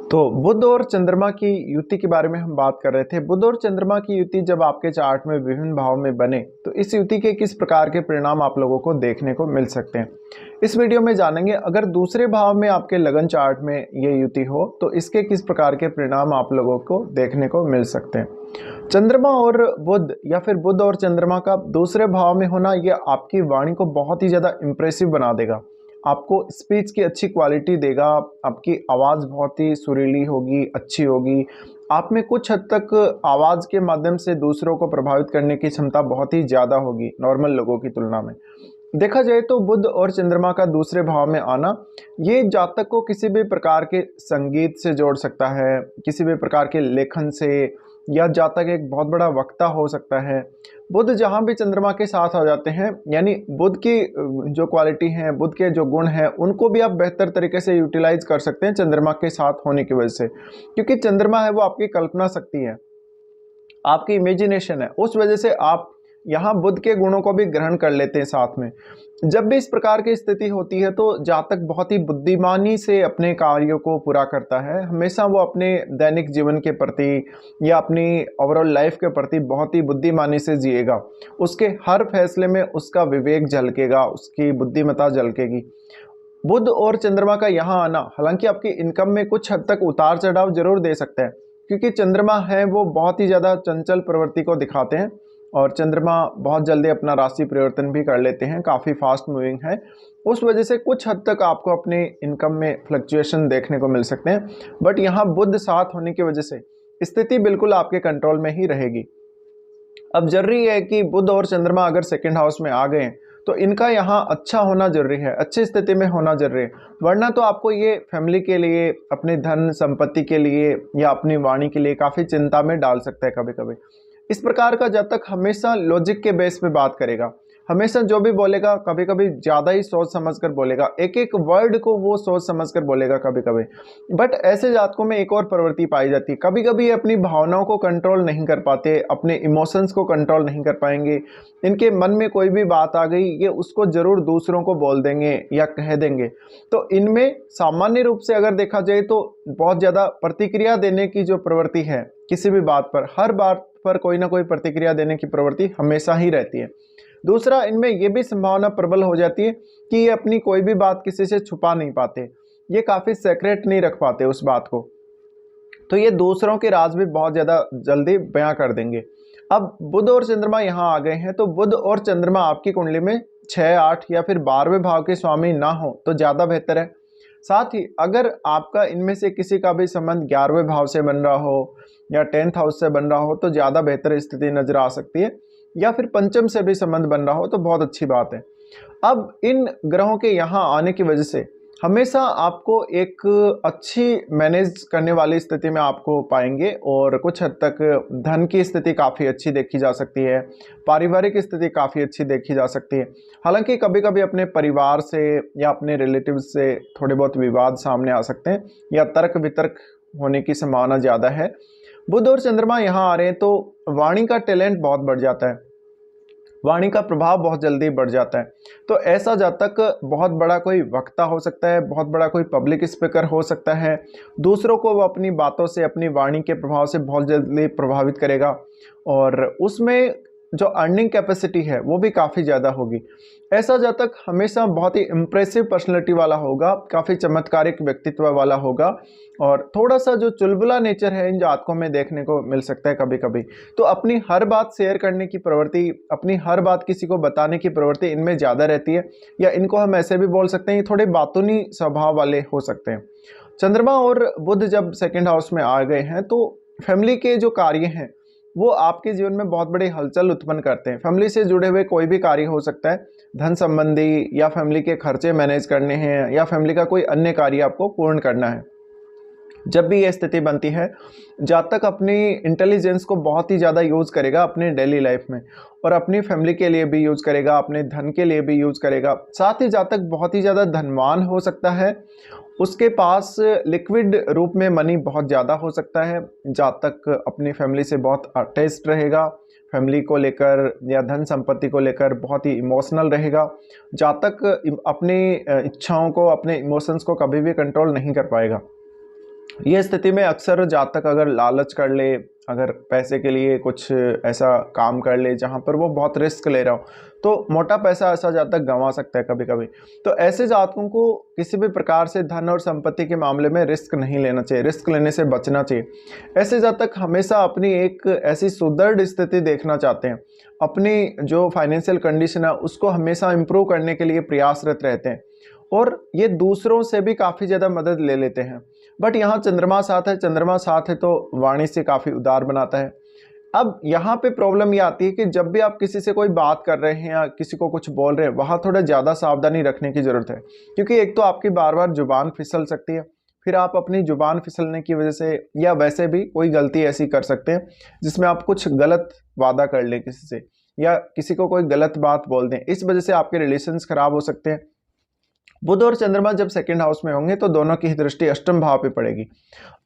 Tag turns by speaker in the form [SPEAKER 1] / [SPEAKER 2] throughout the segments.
[SPEAKER 1] तो बुध और चंद्रमा की युति के बारे में हम बात कर रहे थे। बुध और चंद्रमा की युति जब आपके चार्ट में विभिन्न भाव में बने तो इस युति के किस प्रकार के परिणाम आप लोगों को देखने को मिल सकते हैं, इस वीडियो में जानेंगे। अगर दूसरे भाव में आपके लगन चार्ट में ये युति हो तो इसके किस प्रकार के परिणाम आप लोगों को देखने को मिल सकते हैं। चंद्रमा और बुध या फिर बुध और चंद्रमा का दूसरे भाव में होना यह आपकी वाणी को बहुत ही ज़्यादा इम्प्रेसिव बना देगा, आपको स्पीच की अच्छी क्वालिटी देगा, आपकी आवाज़ बहुत ही सुरीली होगी, अच्छी होगी। आप में कुछ हद तक आवाज़ के माध्यम से दूसरों को प्रभावित करने की क्षमता बहुत ही ज़्यादा होगी नॉर्मल लोगों की तुलना में। देखा जाए तो बुध और चंद्रमा का दूसरे भाव में आना ये जातक को किसी भी प्रकार के संगीत से जोड़ सकता है, किसी भी प्रकार के लेखन से, या जातक एक बहुत बड़ा वक्ता हो सकता है। बुध जहाँ भी चंद्रमा के साथ आ जाते हैं, यानी बुध की जो क्वालिटी है, बुध के जो गुण हैं, उनको भी आप बेहतर तरीके से यूटिलाइज कर सकते हैं चंद्रमा के साथ होने की वजह से, क्योंकि चंद्रमा है वो आपकी कल्पना शक्ति है, आपकी इमेजिनेशन है। उस वजह से आप यहाँ बुध के गुणों को भी ग्रहण कर लेते हैं साथ में। जब भी इस प्रकार की स्थिति होती है तो जातक बहुत ही बुद्धिमानी से अपने कार्यों को पूरा करता है। हमेशा वो अपने दैनिक जीवन के प्रति या अपनी ओवरऑल लाइफ के प्रति बहुत ही बुद्धिमानी से जिएगा। उसके हर फैसले में उसका विवेक झलकेगा, उसकी बुद्धिमत्ता झलकेगी। बुध और चंद्रमा का यहाँ आना हालांकि आपकी इनकम में कुछ हद तक उतार चढ़ाव जरूर दे सकता है, क्योंकि चंद्रमा है वो बहुत ही ज़्यादा चंचल प्रवृत्ति को दिखाते हैं और चंद्रमा बहुत जल्दी अपना राशि परिवर्तन भी कर लेते हैं, काफ़ी फास्ट मूविंग है। उस वजह से कुछ हद तक आपको अपने इनकम में फ्लक्चुएशन देखने को मिल सकते हैं, बट यहाँ बुध साथ होने की वजह से स्थिति बिल्कुल आपके कंट्रोल में ही रहेगी। अब जरूरी है कि बुध और चंद्रमा अगर सेकेंड हाउस में आ गए हैं तो इनका यहाँ अच्छा होना जरूरी है, अच्छी स्थिति में होना जरूरी है, वरना तो आपको ये फैमिली के लिए, अपने धन संपत्ति के लिए या अपनी वाणी के लिए काफ़ी चिंता में डाल सकता है कभी कभी। इस प्रकार का जातक हमेशा लॉजिक के बेस पे बात करेगा, हमेशा जो भी बोलेगा कभी कभी ज़्यादा ही सोच समझकर बोलेगा, एक एक वर्ड को वो सोच समझकर बोलेगा कभी कभी। बट ऐसे जातकों में एक और प्रवृत्ति पाई जाती है, कभी कभी अपनी भावनाओं को कंट्रोल नहीं कर पाते, अपने इमोशंस को कंट्रोल नहीं कर पाएंगे। इनके मन में कोई भी बात आ गई ये उसको ज़रूर दूसरों को बोल देंगे या कह देंगे। तो इनमें सामान्य रूप से अगर देखा जाए तो बहुत ज़्यादा प्रतिक्रिया देने की जो प्रवृत्ति है, किसी भी बात पर, हर बात पर कोई ना कोई प्रतिक्रिया देने की प्रवृत्ति हमेशा ही रहती है। दूसरा, इनमें यह भी संभावना प्रबल हो जाती है कि ये अपनी कोई भी बात किसी से छुपा नहीं पाते, ये काफ़ी सेक्रेट नहीं रख पाते उस बात को, तो ये दूसरों के राज भी बहुत ज़्यादा जल्दी बयां कर देंगे। अब बुध और चंद्रमा यहाँ आ गए हैं तो बुध और चंद्रमा आपकी कुंडली में 6, 8 या फिर 12वें भाव के स्वामी ना हो तो ज़्यादा बेहतर है। साथ ही अगर आपका इनमें से किसी का भी संबंध 11वें भाव से बन रहा हो या 10th हाउस से बन रहा हो तो ज़्यादा बेहतर स्थिति नजर आ सकती है, या फिर पंचम से भी संबंध बन रहा हो तो बहुत अच्छी बात है। अब इन ग्रहों के यहाँ आने की वजह से हमेशा आपको एक अच्छी मैनेज करने वाली स्थिति में आपको पाएंगे और कुछ हद तक धन की स्थिति काफ़ी अच्छी देखी जा सकती है, पारिवारिक स्थिति काफ़ी अच्छी देखी जा सकती है। हालांकि कभी कभी अपने परिवार से या अपने रिलेटिव्स से थोड़े बहुत विवाद सामने आ सकते हैं या तर्क वितर्क होने की संभावना ज़्यादा है। बुध और चंद्रमा यहाँ आ रहे हैं तो वाणी का टैलेंट बहुत बढ़ जाता है, वाणी का प्रभाव बहुत जल्दी बढ़ जाता है। तो ऐसा जातक बहुत बड़ा कोई वक्ता हो सकता है, बहुत बड़ा कोई पब्लिक स्पीकर हो सकता है, दूसरों को वो अपनी बातों से, अपनी वाणी के प्रभाव से बहुत जल्दी प्रभावित करेगा और उसमें जो अर्निंग कैपेसिटी है वो भी काफ़ी ज़्यादा होगी। ऐसा जातक हमेशा बहुत ही इम्प्रेसिव पर्सनैलिटी वाला होगा, काफ़ी चमत्कारिक व्यक्तित्व वाला होगा और थोड़ा सा जो चुलबुला नेचर है इन जातकों में देखने को मिल सकता है कभी कभी। तो अपनी हर बात शेयर करने की प्रवृत्ति, अपनी हर बात किसी को बताने की प्रवृत्ति इनमें ज़्यादा रहती है, या इनको हम ऐसे भी बोल सकते हैं ये थोड़े बातूनी स्वभाव वाले हो सकते हैं। चंद्रमा और बुध जब सेकेंड हाउस में आ गए हैं तो फैमिली के जो कार्य हैं वो आपके जीवन में बहुत बड़ी हलचल उत्पन्न करते हैं। फैमिली से जुड़े हुए कोई भी कार्य हो सकता है, धन संबंधी या फैमिली के खर्चे मैनेज करने हैं या फैमिली का कोई अन्य कार्य आपको पूर्ण करना है। जब भी यह स्थिति बनती है जातक अपनी इंटेलिजेंस को बहुत ही ज़्यादा यूज़ करेगा अपने डेली लाइफ में और अपनी फैमिली के लिए भी यूज़ करेगा, अपने धन के लिए भी यूज़ करेगा। साथ ही जातक बहुत ही ज़्यादा धनवान हो सकता है, उसके पास लिक्विड रूप में मनी बहुत ज़्यादा हो सकता है। जातक अपनी फैमिली से बहुत अटैच्ड रहेगा, फैमिली को लेकर या धन संपत्ति को लेकर बहुत ही इमोशनल रहेगा। जातक अपनी इच्छाओं को, अपने इमोशंस को कभी भी कंट्रोल नहीं कर पाएगा। ये स्थिति में अक्सर जातक अगर लालच कर ले, अगर पैसे के लिए कुछ ऐसा काम कर ले जहाँ पर वो बहुत रिस्क ले रहा हो, तो मोटा पैसा ऐसा जातक गंवा सकता है कभी कभी। तो ऐसे जातकों को किसी भी प्रकार से धन और संपत्ति के मामले में रिस्क नहीं लेना चाहिए, रिस्क लेने से बचना चाहिए। ऐसे जातक हमेशा अपनी एक ऐसी सुदृढ़ स्थिति देखना चाहते हैं, अपनी जो फाइनेंशियल कंडीशन है उसको हमेशा इम्प्रूव करने के लिए प्रयासरत रहते हैं, और ये दूसरों से भी काफ़ी ज़्यादा मदद ले लेते हैं। बट यहाँ चंद्रमा साथ है, चंद्रमा साथ है तो वाणी से काफ़ी उदार बनाता है। अब यहाँ पे प्रॉब्लम ये आती है कि जब भी आप किसी से कोई बात कर रहे हैं या किसी को कुछ बोल रहे हैं, वहाँ थोड़ा ज़्यादा सावधानी रखने की ज़रूरत है, क्योंकि एक तो आपकी बार बार जुबान फिसल सकती है, फिर आप अपनी जुबान फिसलने की वजह से या वैसे भी कोई गलती ऐसी कर सकते हैं जिसमें आप कुछ गलत वादा कर लें किसी से, या किसी को कोई गलत बात बोल दें, इस वजह से आपके रिलेशंस खराब हो सकते हैं। बुध और चंद्रमा जब सेकंड हाउस में होंगे तो दोनों की ही दृष्टि अष्टम भाव पे पड़ेगी।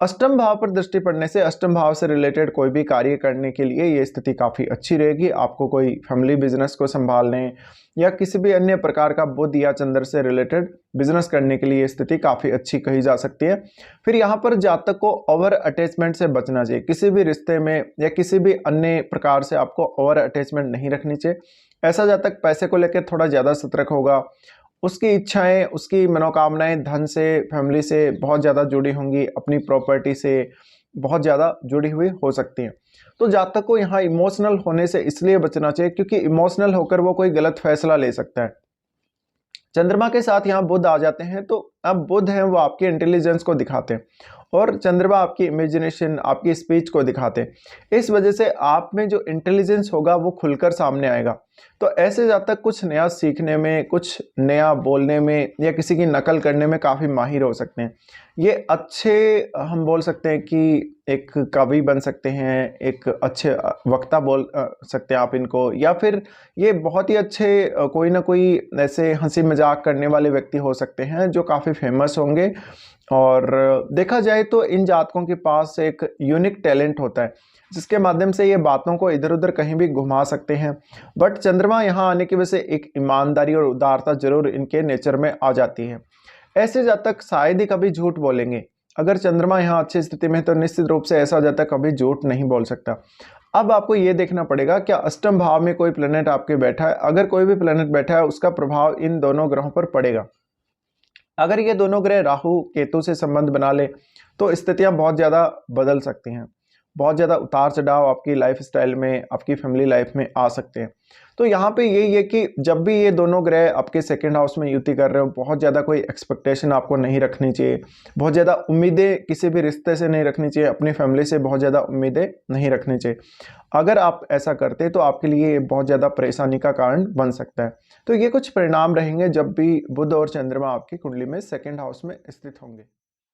[SPEAKER 1] अष्टम भाव पर दृष्टि पड़ने से अष्टम भाव से रिलेटेड कोई भी कार्य करने के लिए ये स्थिति काफ़ी अच्छी रहेगी। आपको कोई फैमिली बिजनेस को संभालने या किसी भी अन्य प्रकार का बुध या चंद्र से रिलेटेड बिजनेस करने के लिए ये स्थिति काफ़ी अच्छी कही जा सकती है। फिर यहाँ पर जातक को ओवर अटैचमेंट से बचना चाहिए, किसी भी रिश्ते में या किसी भी अन्य प्रकार से आपको ओवर अटैचमेंट नहीं रखनी चाहिए। ऐसा जातक पैसे को लेकर थोड़ा ज़्यादा सतर्क होगा, उसकी इच्छाएं, उसकी मनोकामनाएं धन से, फैमिली से बहुत ज़्यादा जुड़ी होंगी, अपनी प्रॉपर्टी से बहुत ज़्यादा जुड़ी हुई हो सकती हैं। तो जातक को यहाँ इमोशनल होने से इसलिए बचना चाहिए क्योंकि इमोशनल होकर वो कोई गलत फैसला ले सकता है। चंद्रमा के साथ यहाँ बुध आ जाते हैं, तो अब बुध हैं वो आपके इंटेलिजेंस को दिखाते हैं और चंद्रमा आपकी इमेजिनेशन, आपकी स्पीच को दिखाते हैं। इस वजह से आप में जो इंटेलिजेंस होगा वो खुलकर सामने आएगा। तो ऐसे जातक कुछ नया सीखने में, कुछ नया बोलने में या किसी की नकल करने में काफ़ी माहिर हो सकते हैं। ये अच्छे, हम बोल सकते हैं कि एक कवि बन सकते हैं, एक अच्छे वक्ता बोल सकते हैं आप इनको, या फिर ये बहुत ही अच्छे कोई ना कोई ऐसे हंसी मजाक करने वाले व्यक्ति हो सकते हैं जो काफ़ी फेमस होंगे। और देखा जाए तो इन जातकों के पास एक यूनिक टैलेंट होता है जिसके माध्यम से ये बातों को इधर उधर कहीं भी घुमा सकते हैं। बट चंद्रमा यहाँ आने की वजह से एक ईमानदारी और उदारता जरूर इनके नेचर में आ जाती है। ऐसे जातक शायद ही कभी झूठ बोलेंगे। अगर चंद्रमा यहाँ अच्छी स्थिति में है तो निश्चित रूप से ऐसा जातक कभी झूठ नहीं बोल सकता। अब आपको ये देखना पड़ेगा क्या अष्टम भाव में कोई प्लेनेट आपके बैठा है। अगर कोई भी प्लेनेट बैठा है उसका प्रभाव इन दोनों ग्रहों पर पड़ेगा। अगर ये दोनों ग्रह राहु केतु से संबंध बना ले तो स्थितियां बहुत ज़्यादा बदल सकती हैं, बहुत ज़्यादा उतार चढ़ाव आपकी लाइफ स्टाइल में, आपकी फैमिली लाइफ में आ सकते हैं। तो यहाँ पे यही है कि जब भी ये दोनों ग्रह आपके सेकंड हाउस में युति कर रहे हो, बहुत ज़्यादा कोई एक्सपेक्टेशन आपको नहीं रखनी चाहिए, बहुत ज़्यादा उम्मीदें किसी भी रिश्ते से नहीं रखनी चाहिए, अपनी फैमिली से बहुत ज़्यादा उम्मीदें नहीं रखनी चाहिए। अगर आप ऐसा करते तो आपके लिए बहुत ज़्यादा परेशानी का कारण बन सकता है। तो ये कुछ परिणाम रहेंगे जब भी बुध और चंद्रमा आपकी कुंडली में सेकंड हाउस में स्थित होंगे।